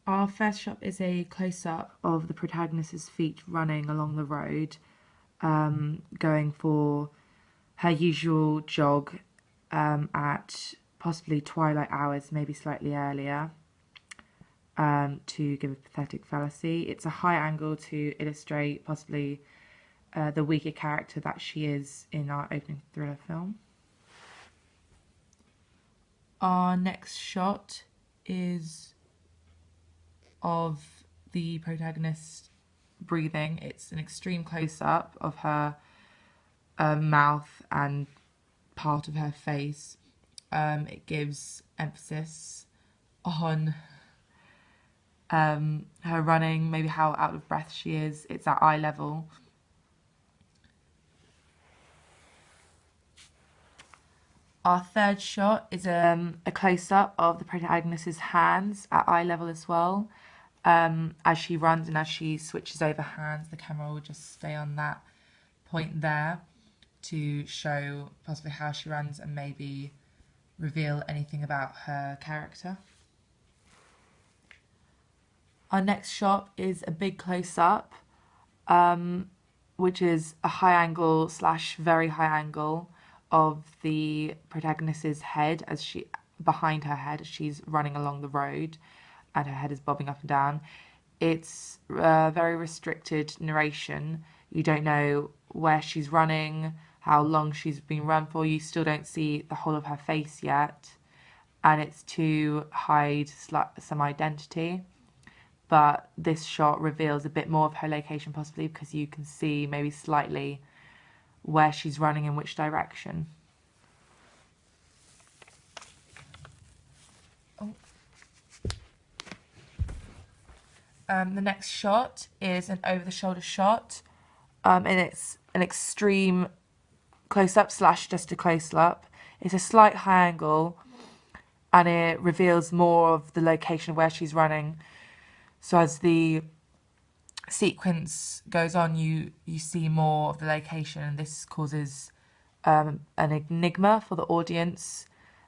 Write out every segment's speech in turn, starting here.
Our first shot is a close-up of the protagonist's feet running along the road, going for her usual jog at possibly twilight hours, maybe slightly earlier, to give a pathetic fallacy. It's a high angle to illustrate possibly the weaker character that she is in our opening thriller film. Our next shot is of the protagonist breathing. It's an extreme close-up of her mouth and part of her face. It gives emphasis on her running, maybe how out of breath she is. It's at eye level. Our third shot is a close-up of the protagonist's hands at eye level as well. As she runs and as she switches over hands, the camera will just stay on that point there to show possibly how she runs and maybe reveal anything about her character. Our next shot is a big close-up, which is a high angle / very high angle of the protagonist's head as she behind her head as she's running along the road, and her head is bobbing up and down. It's very restricted narration. You don't know where she's running, how long she's been run for. You still don't see the whole of her face yet, and it's to hide some identity. But this shot reveals a bit more of her location, possibly because you can see maybe slightly where she's running in which direction. The next shot is an over-the-shoulder shot, and it's an extreme close-up / just a close-up. It's a slight high angle, and it reveals more of the location of where she's running. So as the sequence goes on, you see more of the location, and this causes an enigma for the audience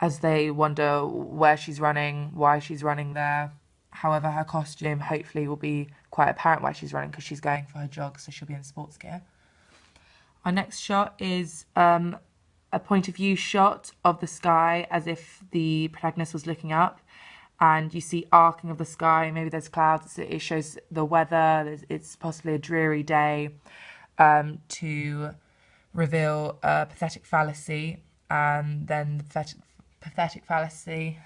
as they wonder where she's running, why she's running there. However, her costume hopefully will be quite apparent why she's running because she's going for her jog, so she'll be in sports gear. Our next shot is a point of view shot of the sky as if the protagonist was looking up, and you see arcing of the sky. Maybe there's clouds. It shows the weather. It's possibly a dreary day, to reveal a pathetic fallacy, and then the pathetic fallacy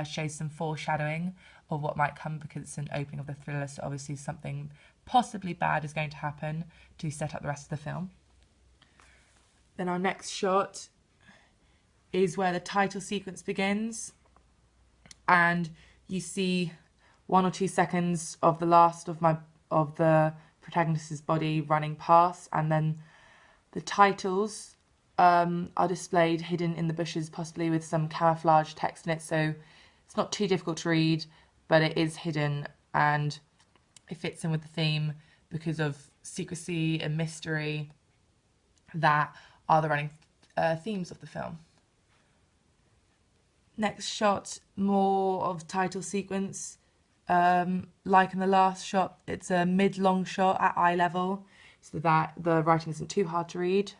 shows some foreshadowing of what might come because it's an opening of the thriller, so obviously something possibly bad is going to happen to set up the rest of the film. Then our next shot is where the title sequence begins, and you see 1 or 2 seconds of the last of the protagonist's body running past, and then the titles are displayed hidden in the bushes, possibly with some camouflage text in it, so it's not too difficult to read, but it is hidden, and it fits in with the theme because of secrecy and mystery that are the running themes of the film. Next shot, more of title sequence. Like in the last shot, it's a mid-long shot at eye level, so that the writing isn't too hard to read.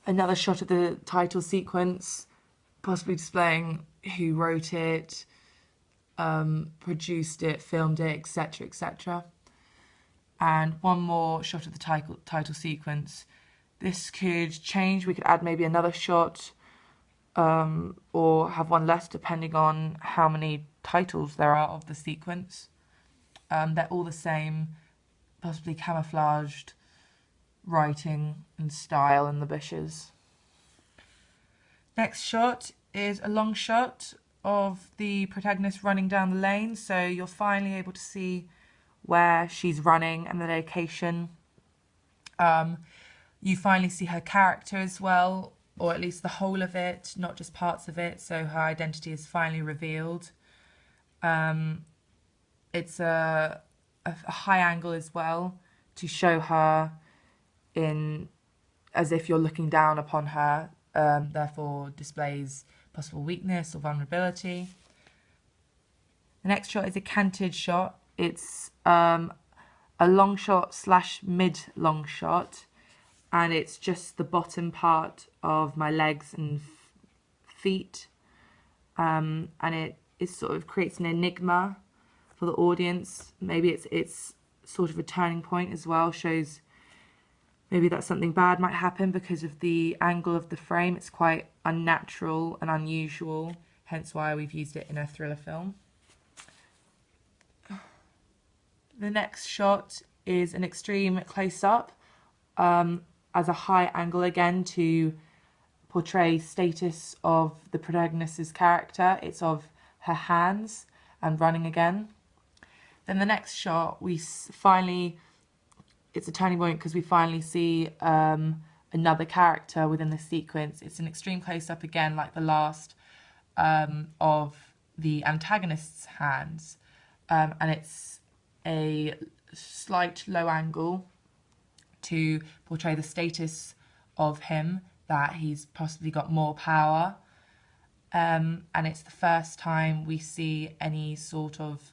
Another shot of the title sequence, possibly displaying who wrote it, produced it, filmed it, etc., etc. And one more shot of the title sequence. This could change. We could add maybe another shot, or have one less, depending on how many titles there are of the sequence. They're all the same, possibly camouflaged writing and style in the bushes. Next shot is a long shot of the protagonist running down the lane, so you're finally able to see where she's running and the location. You finally see her character as well, or at least the whole of it, not just parts of it, so her identity is finally revealed. It's a high angle as well to show her in as if you're looking down upon her, therefore displays possible weakness or vulnerability. The next shot is a canted shot. It's a long shot slash mid long shot, and it's just the bottom part of my legs and feet, and it sort of creates an enigma for the audience. Maybe it's sort of a turning point as well, shows maybe that something bad might happen because of the angle of the frame. It's quite unnatural and unusual, hence why we've used it in a thriller film. The next shot is an extreme close-up as a high angle again to portray status of the protagonist's character. It's of her hands and running again. Then the next shot, it's a turning point because we finally see another character within the sequence. It's an extreme close-up again, like the last, of the antagonist's hands, and it's a slight low angle to portray the status of him, that he's possibly got more power, and it's the first time we see any sort of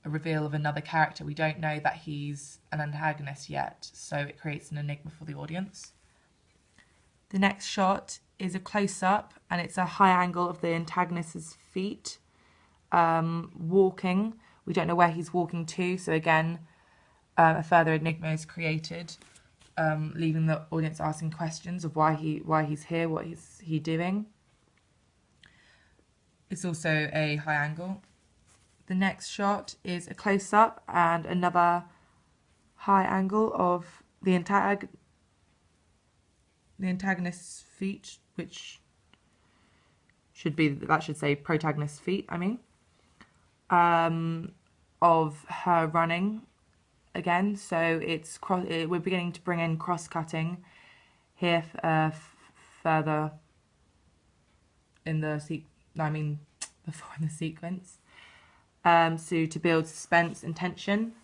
a reveal of another character. We don't know that he's an antagonist yet, so it creates an enigma for the audience. The next shot is a close-up, and it's a high angle of the antagonist's feet, walking. We don't know where he's walking to, so again, a further enigma is created, leaving the audience asking questions of why he's here, what is he doing. It's also a high angle. The next shot is a close-up and another high angle of the antagonist's feet, which should say protagonist's feet, of her running again. So we're beginning to bring in cross-cutting here further in the before in the sequence. So to build suspense and tension.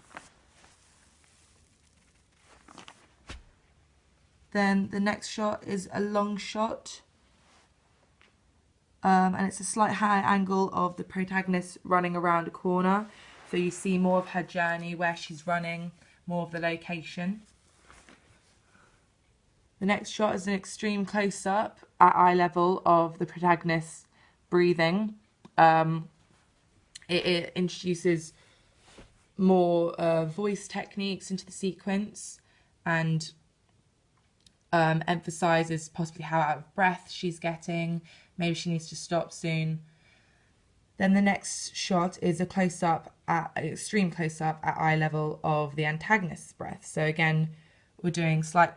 Then the next shot is a long shot, and it's a slight high angle of the protagonist running around a corner. So you see more of her journey, where she's running, more of the location. The next shot is an extreme close-up at eye level of the protagonist breathing. It introduces more voice techniques into the sequence and emphasises possibly how out of breath she's getting. Maybe she needs to stop soon. Then the next shot is an extreme close-up at eye level of the antagonist's breath. So again, we're doing slight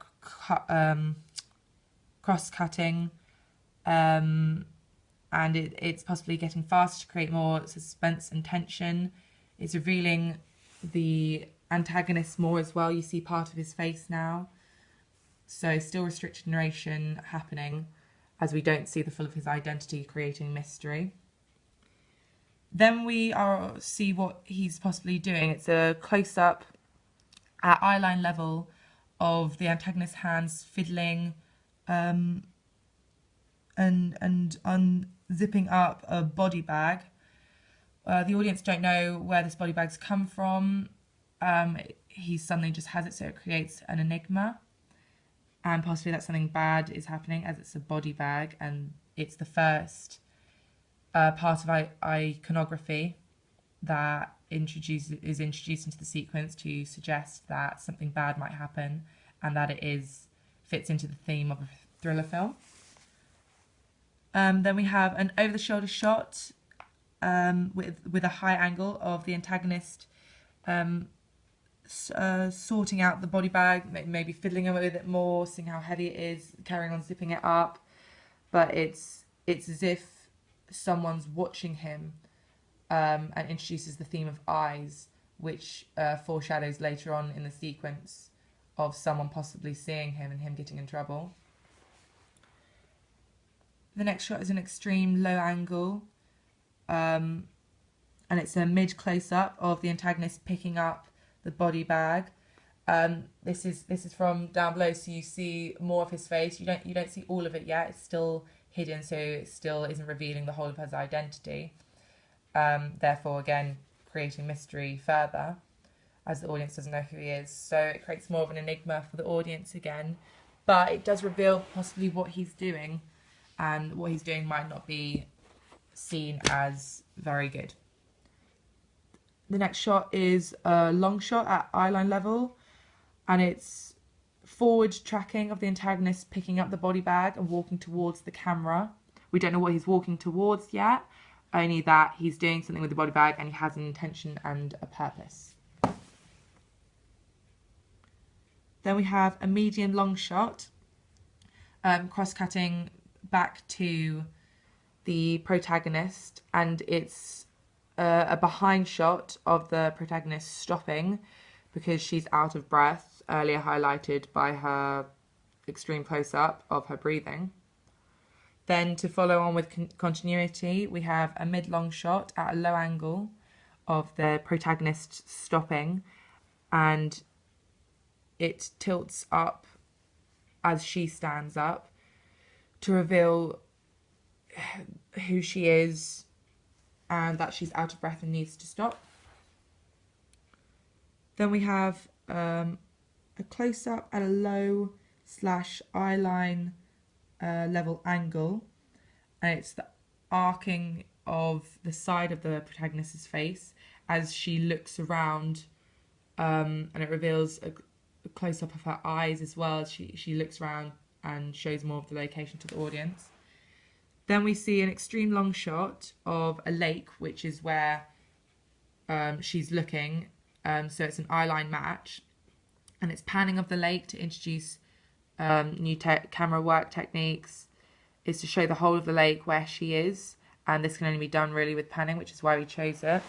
cross-cutting, and it's possibly getting faster to create more suspense and tension. It's revealing the antagonist more as well. You see part of his face now. So still restricted narration happening as we don't see the full of his identity, creating mystery. Then we see what he's possibly doing. It's a close-up at eyeline level of the antagonist's hands fiddling and unzipping up a body bag. The audience don't know where this body bag's come from. He suddenly just has it, so it creates an enigma. And possibly that something bad is happening, as it's a body bag, and it's the first part of iconography that is introduced into the sequence to suggest that something bad might happen, and that it fits into the theme of a thriller film. Then we have an over-the-shoulder shot with a high angle of the antagonist sorting out the body bag, maybe fiddling with it more, seeing how heavy it is, carrying on zipping it up. But it's as if someone's watching him, and introduces the theme of eyes, which foreshadows later on in the sequence of someone possibly seeing him and him getting in trouble. The next shot is an extreme low angle, and it's a mid close-up of the antagonist picking up the body bag. This is from down below, so you see more of his face. You don't see all of it yet. It's still hidden, so it still isn't revealing the whole of his identity. therefore again creating mystery further as the audience doesn't know who he is. So it creates more of an enigma for the audience again, but it does reveal possibly what he's doing, and what he's doing might not be seen as very good. The next shot is a long shot at eyeline level, and it's forward tracking of the antagonist picking up the body bag and walking towards the camera. We don't know what he's walking towards yet, only that he's doing something with the body bag and he has an intention and a purpose. Then we have a median long shot, cross-cutting back to the protagonist, and it's a behind shot of the protagonist stopping because she's out of breath, earlier highlighted by her extreme close-up of her breathing. Then to follow on with continuity, we have a mid-long shot at a low angle of the protagonist stopping, and it tilts up as she stands up to reveal who she is and that she's out of breath and needs to stop. Then we have a close-up at a low / eyeline level angle, and it's the arcing of the side of the protagonist's face as she looks around, and it reveals a close-up of her eyes as well as she looks around and shows more of the location to the audience. Then we see an extreme long shot of a lake, which is where she's looking, so it's an eyeline match, and it's panning of the lake to introduce new camera work techniques. Is to show the whole of the lake where she is, and this can only be done really with panning, which is why we chose it.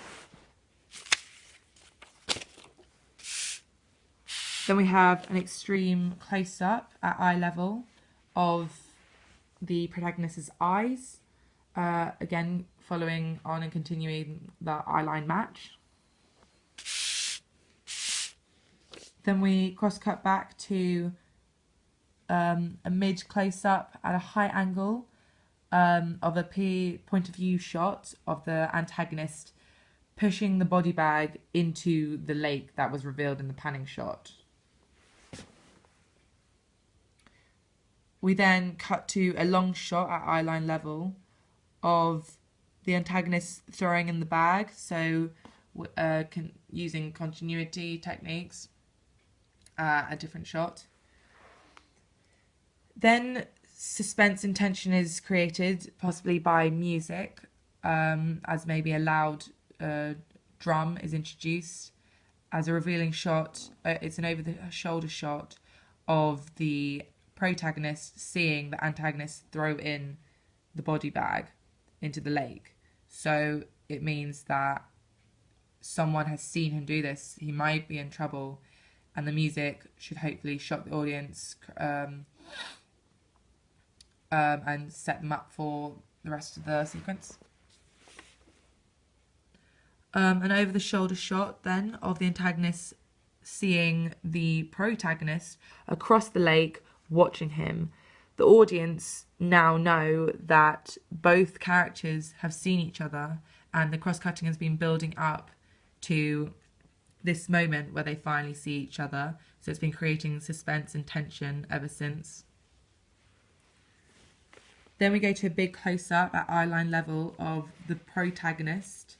Then we have an extreme close-up at eye level of the protagonist's eyes, again following on and continuing the eyeline match. Then we cross-cut back to a mid close-up at a high angle of a point of view shot of the antagonist pushing the body bag into the lake that was revealed in the panning shot. We then cut to a long shot at eyeline level of the antagonist throwing in the bag, so using continuity techniques, a different shot. Then suspense and tension is created, possibly by music, as maybe a loud drum is introduced as a revealing shot. It's an over-the-shoulder shot of the protagonist seeing the antagonist throw in the body bag into the lake. So it means that someone has seen him do this. He might be in trouble, and the music should hopefully shock the audience and set them up for the rest of the sequence. An over-the-shoulder shot then of the antagonist seeing the protagonist across the lake watching him. The audience now know that both characters have seen each other, and the cross-cutting has been building up to this moment where they finally see each other. So it's been creating suspense and tension ever since. Then we go to a big close-up at eyeline level of the protagonist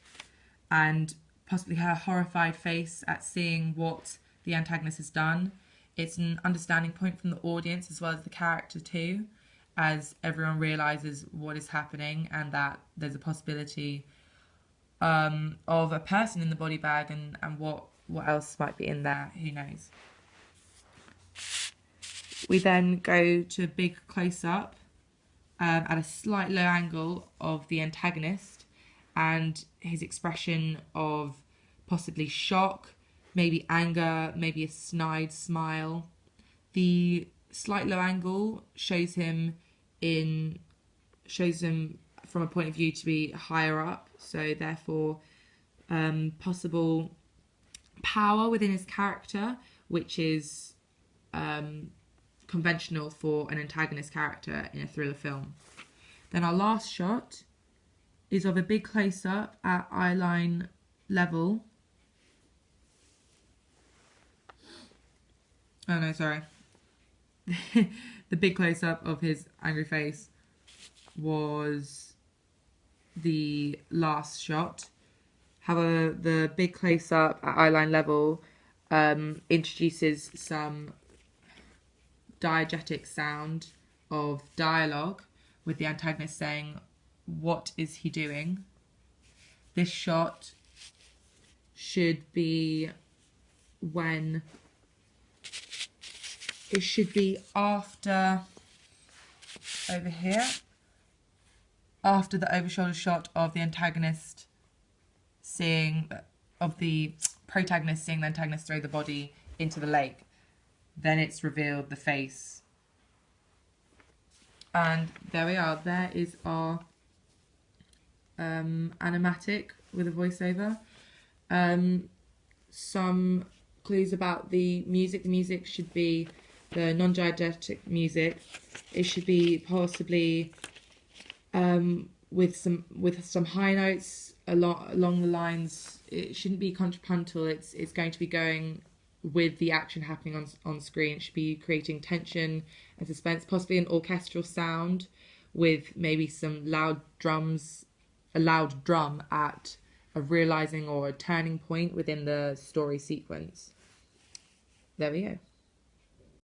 and possibly her horrified face at seeing what the antagonist has done. It's an understanding point from the audience as well as the character too, as everyone realises what is happening and that there's a possibility of a person in the body bag and what else might be in there, who knows. We then go to a big close-up at a slight low angle of the antagonist and his expression of possibly shock, maybe anger, maybe a snide smile. The slight low angle shows him from a point of view to be higher up, so therefore possible power within his character, which is conventional for an antagonist character in a thriller film. Then our last shot is of a big close-up at eyeline level. Oh no, sorry. The big close-up of his angry face was the last shot. However, the big close-up at eyeline level introduces some diegetic sound of dialogue with the antagonist saying, "What is he doing?" This shot should be when it should be after, over here, after the over-shoulder shot of the antagonist of the protagonist seeing the antagonist throw the body into the lake. Then it's revealed the face. And there we are. There is our animatic with a voiceover. Some clues about the music. The music should be the non-diegetic music. It should be possibly with some high notes along the lines. It shouldn't be contrapuntal. It's going to be going with the action happening on screen. It should be creating tension and suspense, possibly an orchestral sound with maybe some loud drums, a loud drum at a realizing or a turning point within the story sequence. There we go.